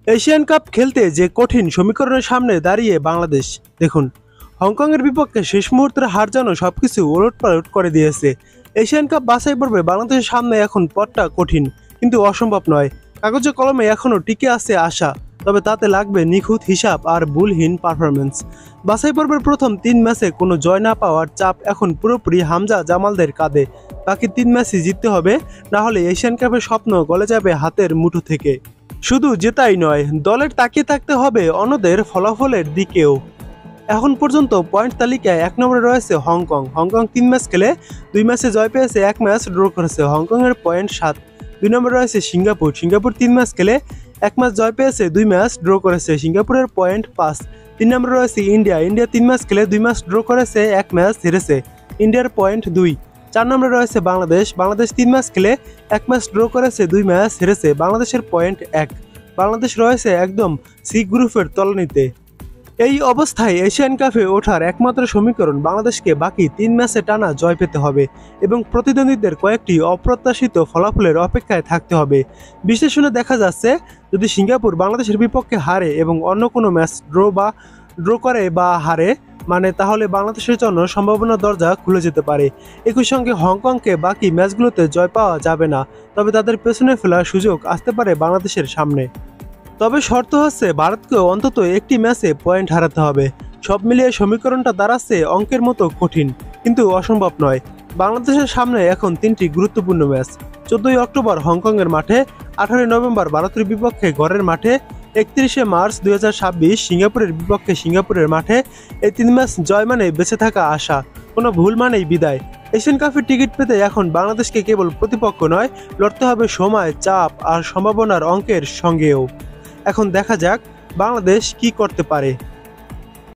Asian cup খেলতে যে কঠিন সমীকরণের সামনে দাঁড়িয়ে বাংলাদেশ। দেখুন, হংকংয়ের বিপক্ষে শেষ মুহূর্তের হার যেন সবকিছু ওলটপালট করে দিয়েছে। এশিয়ান কাপ বাছাই পর্বে বাংলাদেশের সামনে এখন পথটা কঠিন, কিন্তু অসম্ভব নয়। কাগজে কলমে এখনও টিকে আছে আশা, তবে তাতে লাগবে নিখুঁত হিসাব আর ভুলহীন পারফরমেন্স। বাছাই পর্বের প্রথম 3 ম্যাচে কোনো জয় না পাওয়ার চাপ এখন পুরোপুরি হামজা জামালদের কাঁধে। বাকি 3 ম্যাচই জিততে হবে, না হলে এশিয়ান কাপের স্বপ্ন গলে যাবে হাতের মুঠো থেকে। শুধু জেতাই নয়, দলের তাকিয়ে থাকতে হবে অন্যদের ফলাফলের দিকেও। এখন পর্যন্ত পয়েন্ট তালিকায় 1 নম্বরে রয়েছে হংকং। হংকং 3 ম্যাচ খেলে 2 ম্যাচে জয় পেয়েছে, 1 ম্যাচ ড্র করেছে। হংকংয়ের পয়েন্ট 7। 2 নম্বরে রয়েছে সিঙ্গাপুর। সিঙ্গাপুর 3 ম্যাচ খেলে 1 ম্যাচ জয় পেয়েছে, 2 ম্যাচ ড্র করেছে। সিঙ্গাপুরের পয়েন্ট 5। 3 নম্বরে রয়েছে ইন্ডিয়া। ইন্ডিয়া 3 ম্যাচ খেলে 2 ম্যাচ ড্র করেছে, 1 ম্যাচ হেরেছে। ইন্ডিয়ার পয়েন্ট 2। 4 নম্বরে রয়েছে বাংলাদেশ। বাংলাদেশ 3 ম্যাচ খেলে 1 ম্যাচ ড্র করেছে, 2 ম্যাচ হেরেছে। বাংলাদেশের পয়েন্ট 1। বাংলাদেশ রয়েছে একদম সি গ্রুপের তলানিতে। এই অবস্থায় এশিয়ান কাপে ওঠার একমাত্র সমীকরণ বাংলাদেশকে বাকি 3 ম্যাচে টানা জয় পেতে হবে এবং প্রতিদ্বন্দ্বীদের কয়েকটি অপ্রত্যাশিত ফলাফলের অপেক্ষায় থাকতে হবে। বিশ্লেষণে দেখা যাচ্ছে, যদি সিঙ্গাপুর বাংলাদেশের বিপক্ষে হারে এবং অন্য কোনো ম্যাচ ড্র করে বা হারে, তাহলে বাংলাদেশের জন্য সম্ভাবনার দরজা খুলে যেতে পারে। একই সঙ্গে হংকংকে বাকি ম্যাচগুলোতে জয় পাওয়া যাবে না, তবে তাদের পেছনে ফেলার সুযোগ আসতে পারে বাংলাদেশের সামনে। তবে শর্ত হচ্ছে ভারতকেও অন্তত একটি ম্যাচে পয়েন্ট হারাতে হবে। সব মিলিয়ে সমীকরণটা দাঁড়াচ্ছে অঙ্কের মতো কঠিন, কিন্তু অসম্ভব নয়। বাংলাদেশের সামনে এখন 3টি গুরুত্বপূর্ণ ম্যাচ। 14ই অক্টোবর হংকংয়ের মাঠে, 18ই নভেম্বর ভারতের বিপক্ষে ঘরের মাঠে, 31শে মার্চ 2026 সিঙ্গাপুরের বিপক্ষে সিঙ্গাপুরের মাঠে। এই 3 ম্যাচ জয় মানে বেঁচে থাকা আশা, কোনো ভুল মানেই বিদায়। এশিয়ান কাপের টিকিট পেতে এখন বাংলাদেশকে কেবল প্রতিপক্ষ নয়, লড়তে হবে সময়, চাপ আর সম্ভাবনার অঙ্কের সঙ্গেও। এখন দেখা যাক বাংলাদেশ কি করতে পারে।